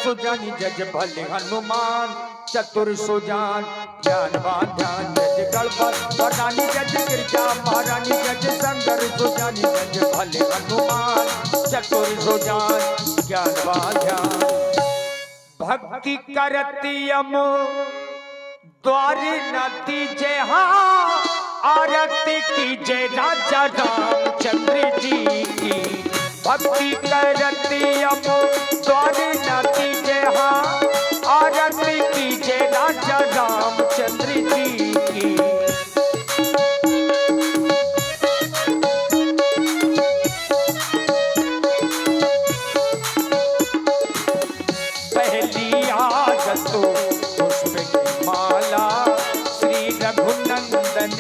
सुजानी जज भले हनुमान, चतुर सुजान ज्ञानवान ध्यान जज गणपत, वरदानी जज गिरजा महारानी जज संगर, सुजानी जज भले हनुमान, चतुर सुजान ज्ञानवान ध्यान। भक्ति करती अमो द्वारी न दीजे, हाँ आरती कीजे राजा रामचंद्र जी की। भक्ति करती अमो द्वारी न दीजे, हाँ आरती कीजे राजा रामचंद्र जी की। पहली आदत तो पुष्प की माला, श्री रघुनंदन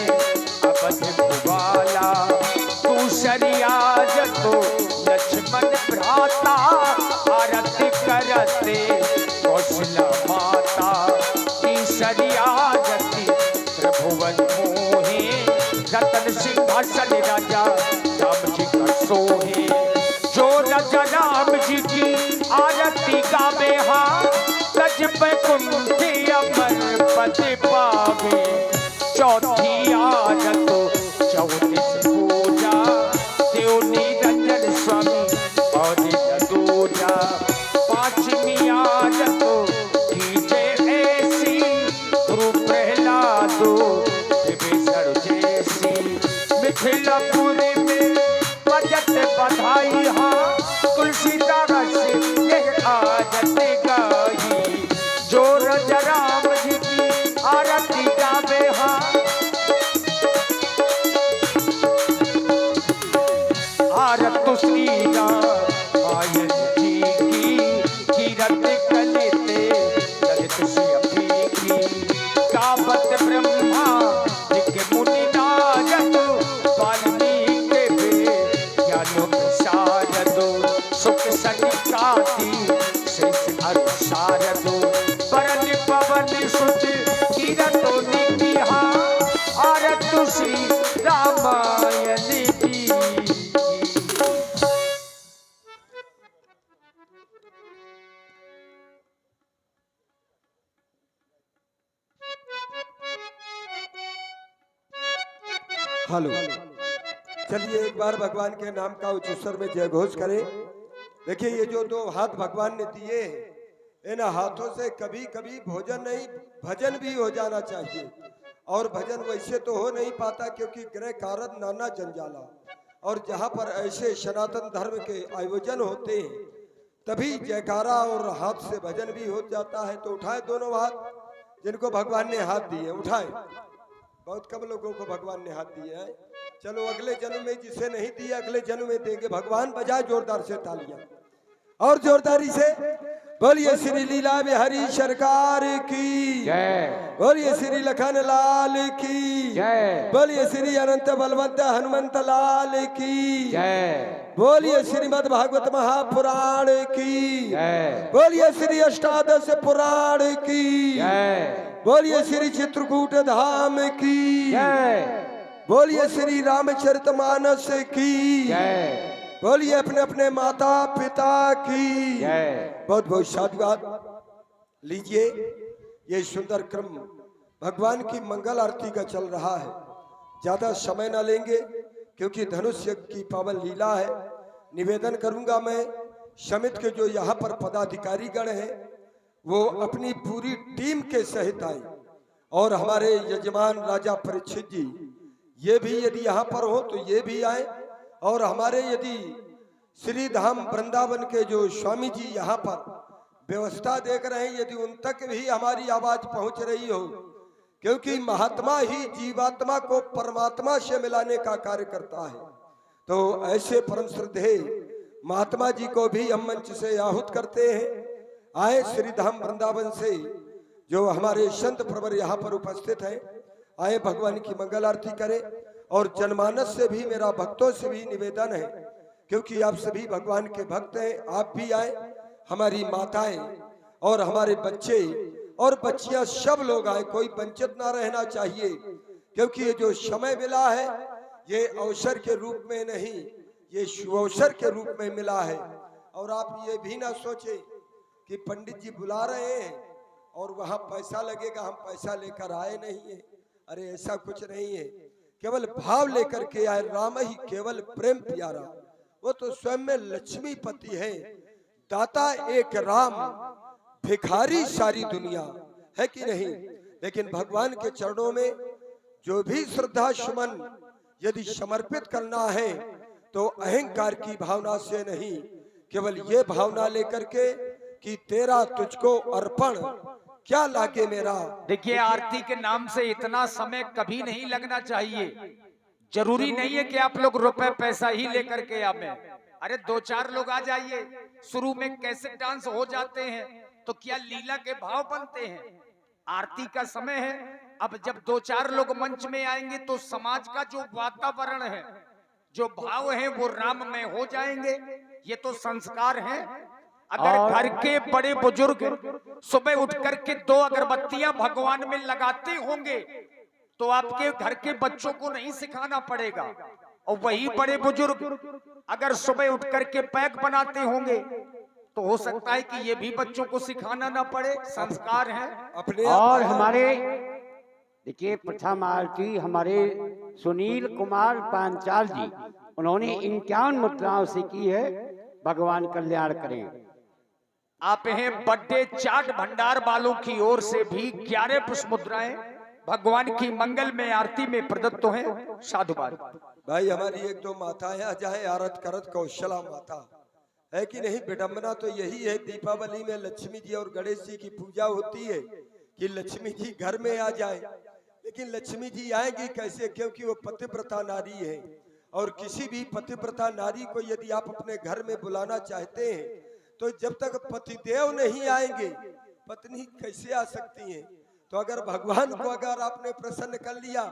अवध भुवाला। दूसरी आदत तो लक्ष्मण भ्राता, आरती करते कौशल्या माता। तीसरी आरती त्रिभुवन मोहे, रतन सिंहासन राजा राम जी का सोहे। जो राजा राम जी की आरती गावे, हाँ गज पे कुंठी अमर पद पावे। चौथी आरत चौतीस पूजा, देव निरंजन स्वामी और दूजा। पांचवी आरत कीजे ऐसी, गुरु प्रहलादो विभीषण जैसी। मिथिलापुरी में बजट बधाई, हाँ तुलसीदास ने आरत गाई। जो राजा राम जी की आरती गावे, हाँ आरत श्री रामायण जी की। कीरत कलिते ललित श्री की, गावत ब्रह्मा जी मुनि नारद, वाल्मीकि ज्ञान प्रसारद। सुख सनिकाति शेष अरु शारद, परन पवन सुत कीरतो निकी, हाँ आरत श्री रामायण जी। हेलो, चलिए एक बार भगवान के नाम का उच्च स्वर में जय घोष करें। देखिए ये जो दो हाथ भगवान ने दिए, इन हाथों से कभी कभी भोजन नहीं भजन भी हो जाना चाहिए। और भजन वैसे तो हो नहीं पाता क्योंकि गृह कारण नाना जंजाला, और जहाँ पर ऐसे सनातन धर्म के आयोजन होते हैं तभी जयकारा और हाथ से भजन भी हो जाता है। तो उठाए दोनों हाथ, जिनको भगवान ने हाथ दिए उठाए। बहुत कम लोगों को भगवान ने हाथ दिए हैं। चलो अगले जन्म में जिसे नहीं दिया अगले जन्म में देंगे भगवान। बजाए जोरदार से तालियां और जोरदारी से बोलिए श्री लीला बिहारी सरकार की जय। बोलिए श्री लखन लाल की जय। बोलिए श्री अनंत बलवंत हनुमंत लाल की जय। बोलिए श्रीमद् भागवत महापुराण की जय। बोलिए श्री अष्टादश पुराण की जय। बोलिए श्री चित्रकूट धाम की जय। बोलिए श्री रामचरितमानस की जय। बोलिए अपने अपने माता पिता की जय। बहुत बहुत साधुवाद। लीजिए ये सुंदर क्रम भगवान की मंगल आरती का चल रहा है। ज्यादा समय ना लेंगे क्योंकि धनुष यज्ञ की पावन लीला है। निवेदन करूंगा मैं समिति के जो यहाँ पर पदाधिकारी गण हैं वो अपनी पूरी टीम के सहित आए, और हमारे यजमान राजा परीक्षित जी ये भी यदि यहाँ पर हो तो ये भी आए, और हमारे यदि श्री धाम वृंदावन के जो स्वामी जी यहाँ पर व्यवस्था देख रहे हैं यदि उन तक भी हमारी आवाज पहुंच रही हो, क्योंकि महात्मा ही जीवात्मा को परमात्मा से मिलाने का कार्य करता है। तो ऐसे परम श्रद्धेय महात्मा जी को भी हम मंच से आहूत करते हैं। आए श्री धाम वृंदावन से जो हमारे संत प्रवर यहाँ पर उपस्थित हैं, आए भगवान की मंगल आरती करें। और जनमानस से भी मेरा भक्तों से भी निवेदन है, क्योंकि आप सभी भगवान के भक्त हैं, आप भी आए, हमारी माताएं और हमारे बच्चे और बच्चियां सब लोग आए, कोई वंचित ना रहना चाहिए। क्योंकि ये जो समय मिला है ये अवसर के रूप में नहीं, ये शुभ अवसर के रूप में मिला है। और आप ये भी ना सोचे कि पंडित जी बुला रहे हैं और वहां पैसा लगेगा, हम पैसा लेकर आए नहीं है। अरे ऐसा कुछ नहीं है, केवल भाव लेकर के आए। राम ही केवल प्रेम प्यारा, वो तो स्वयं में लक्ष्मीपति है। दाता एक राम, भिखारी सारी दुनिया, है कि नहीं। लेकिन भगवान के चरणों में जो भी श्रद्धा सुमन यदि समर्पित करना है तो अहंकार की भावना से नहीं, केवल ये भावना लेकर के कि तेरा तुझको अर्पण, क्या लागे मेरा। देखिए, आरती के नाम से इतना समय कभी नहीं लगना चाहिए। जरूरी नहीं है कि आप लोग रुपए पैसा ही लेकर के आवे। अरे 2-4 लोग आ जाइए। शुरू में कैसे डांस हो जाते हैं तो क्या लीला के भाव बनते हैं। आरती का समय है, अब जब 2-4 लोग मंच में आएंगे तो समाज का जो वातावरण है, जो भाव है, वो राममय हो जाएंगे। ये तो संस्कार है। अगर घर के बड़े बुजुर्ग सुबह उठ करके 2 अगरबत्तियां भगवान में लगाते होंगे तो आपके घर के बच्चों को नहीं सिखाना पड़ेगा। और वही बड़े बुजुर्ग अगर सुबह उठ करके पैक बनाते होंगे तो हो सकता है कि ये भी बच्चों को सिखाना ना पड़े। संस्कार है अपने। और हमारे देखिए प्रथम आरती हमारे सुनील कुमार पांचाल जी, उन्होंने 51 मुद्राओं से की है। भगवान कल्याण करें। आप हैं बर्थडे चाट भंडार वालों की ओर से भी 11 पुष्प मुद्राएं भगवान की मंगल में आरती में प्रदत्त हैं। साधुवाद। भाई हमारी एक दो माता है, चाहे आरत करत कौशला माता, है कि नहीं। विडंबना तो यही है, दीपावली में लक्ष्मी जी और गणेश जी की पूजा होती है कि लक्ष्मी जी घर में आ जाए। लेकिन लक्ष्मी जी आएगी कैसे, क्योंकि वो पतिव्रता नारी है। और किसी भी पतिव्रता नारी को यदि आप अपने घर में बुलाना चाहते हैं तो जब तक पतिदेव नहीं आएंगे पत्नी कैसे आ सकती है। तो अगर भगवान को अगर आपने प्रसन्न कर लिया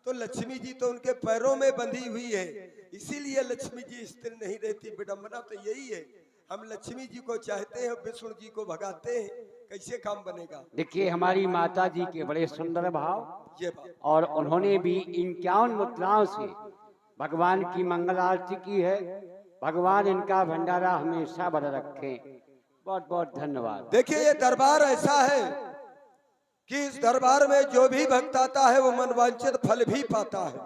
तो लक्ष्मी जी तो उनके पैरों में बंधी हुई है, इसीलिए लक्ष्मी जी स्थिर नहीं रहती। विडंबना तो यही है, हम लक्ष्मी जी को चाहते हैं, विष्णु जी को भगाते हैं, कैसे काम बनेगा। देखिए हमारी माता जी के बड़े सुंदर भाव, ये बात। और उन्होंने भी 51 मुद्राओं से भगवान की मंगल आरती की है। भगवान इनका भंडारा हमेशा बना रखे। बहुत बहुत धन्यवाद। देखिए ये दरबार ऐसा है कि इस दरबार में जो भी भक्त आता है वो मनवांछित फल भी पाता है।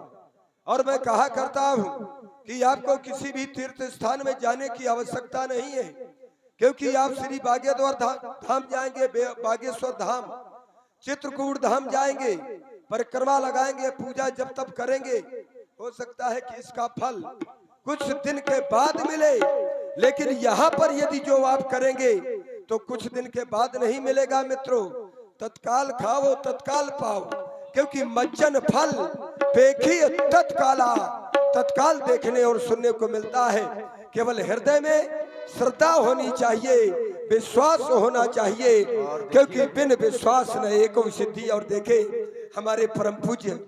और मैं कहा करता हूँ कि आपको किसी भी तीर्थ स्थान में जाने की आवश्यकता नहीं है, क्योंकि आप श्री बागेश्वर धाम जाएंगे, बागेश्वर धाम, चित्रकूट धाम जाएंगे, परिक्रमा लगाएंगे, पूजा जब तब करेंगे, हो सकता है कि इसका फल कुछ दिन के बाद मिले। लेकिन यहाँ पर यदि जो आप करेंगे तो कुछ दिन के बाद नहीं मिलेगा मित्रों। तत्काल खाओ तत्काल पाओ, क्योंकि मज्जन फल पेखी तत्काला, तत्काल देखने और सुनने को मिलता है। केवल हृदय में श्रद्धा होनी चाहिए, विश्वास होना चाहिए, क्योंकि बिन विश्वास न एको सिद्धि। और देखे हमारे परम पूज्य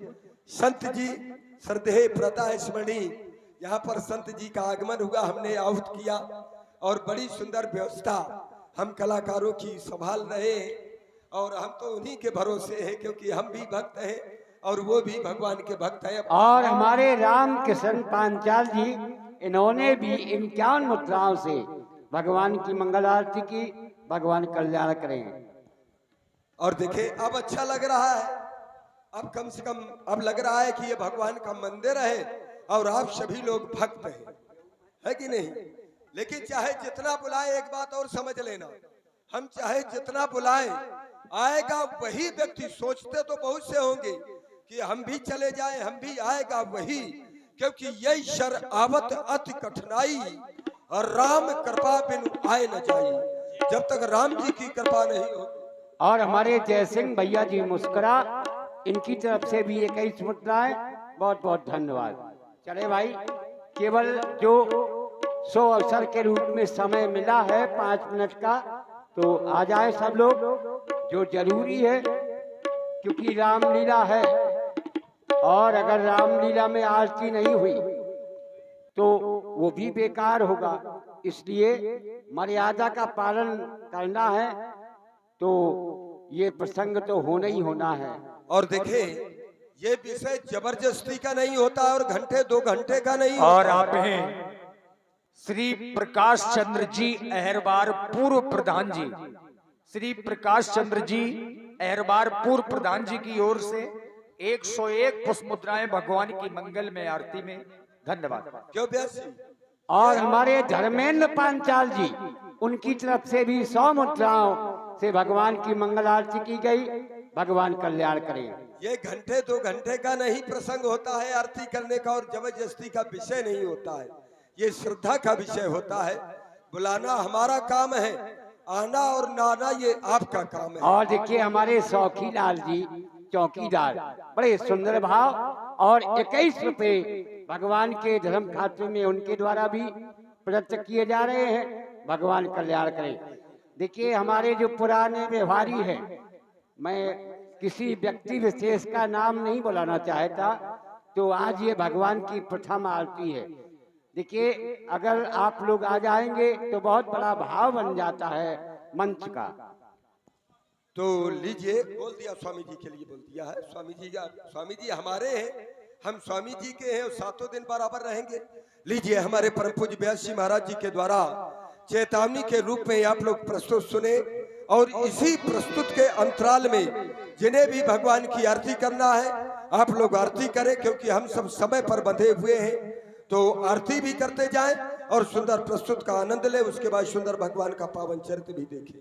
संत जी श्रद्धेय प्रता स्मरणी, यहाँ पर संत जी का आगमन हुआ, हमने आहूत किया और बड़ी सुंदर व्यवस्था हम कलाकारों की संभाल रहे हैं। और हम तो उन्हीं के भरोसे हैं, क्योंकि हम भी भक्त हैं और वो भी भगवान के भक्त हैं। और हमारे राम किशन पांचाल जी, इन्होंने भी 51 मुद्राओं से भगवान की मंगल आरती की। भगवान कल्याण करें। और देखे अब अच्छा लग रहा है, अब कम से कम अब लग रहा है कि ये भगवान का मंदिर है और आप सभी लोग भक्त हैं, है कि नहीं। लेकिन चाहे जितना बुलाए, एक बात और समझ लेना, हम चाहे जितना बुलाएं, आएगा वही व्यक्ति। सोचते तो बहुत से होंगे कि हम भी चले जाएं, हम भी, आएगा वही, क्योंकि यही शर आवत अति कठिनाई और राम कृपा बिनु आए न जाई। जब तक राम जी की कृपा नहीं होती। और हमारे जय सिंह भैया जी मुस्कुरा, इनकी तरफ से भी 21 मुद्राएं। बहुत बहुत धन्यवाद। चले भाई, केवल जो 100 अवसर के रूप में समय मिला है 5 मिनट का, तो आ जाए सब लोग, जो जरूरी है, क्योंकि रामलीला है। और अगर रामलीला में आरती नहीं हुई तो वो भी बेकार होगा, इसलिए मर्यादा का पालन करना है। तो ये प्रसंग तो होना ही होना है। और देखे ये विषय जबरदस्ती का नहीं होता और घंटे 2 घंटे का नहीं और होता। आप हैं श्री प्रकाश चंद्र जी अहरबार पूर्व प्रधान जी, श्री प्रकाश चंद्र जी अहरबार पूर्व प्रधान जी की ओर से 101 पुष्प मुद्राएं भगवान की मंगल में आरती में। धन्यवाद। क्यों व्यास जी? और हमारे धर्मेंद्र पांचाल जी, उनकी तरफ से भी 100 मुद्राओं से भगवान की मंगल आरती की गई। भगवान कल्याण करें। ये घंटे 2 घंटे का नहीं प्रसंग होता है आरती करने का, और जबरदस्ती का विषय नहीं होता है, ये श्रद्धा का विषय होता है। बुलाना हमारा काम है, आना और ना आना ये आपका काम है। और देखिए हमारे सौखीलाल जी चौकीदार, बड़े सुंदर भाव और 21 रुपए भगवान के धर्म खाते में उनके द्वारा भी प्रदत्त किए जा रहे हैं। भगवान कल्याण करें। देखिए हमारे जो पुराने व्यवहारी हैं, मैं किसी व्यक्ति विशेष का नाम नहीं बुलाना चाहता, तो आज ये भगवान की प्रथम आरती है। देखिए अगर आप लोग आ जाएंगे तो बहुत बड़ा भाव बन जाता है मंच का। तो लीजिए, बोल दिया स्वामी जी के लिए, बोल दिया है स्वामी जी हमारे हैं, हम स्वामी जी के हैं और 7 दिन बराबर रहेंगे। लीजिए हमारे परम पूज्य व्यास जी महाराज जी के द्वारा चेतावनी के रूप में आप लोग प्रस्तुत सुने, और इसी प्रस्तुत के अंतराल में जिन्हें भी भगवान की आरती करना है आप लोग आरती करें, क्योंकि हम सब समय पर बंधे हुए हैं। तो आरती भी करते जाएं और सुंदर प्रस्तुत का आनंद लें, उसके बाद सुंदर भगवान का पावन चरित्र भी देखें।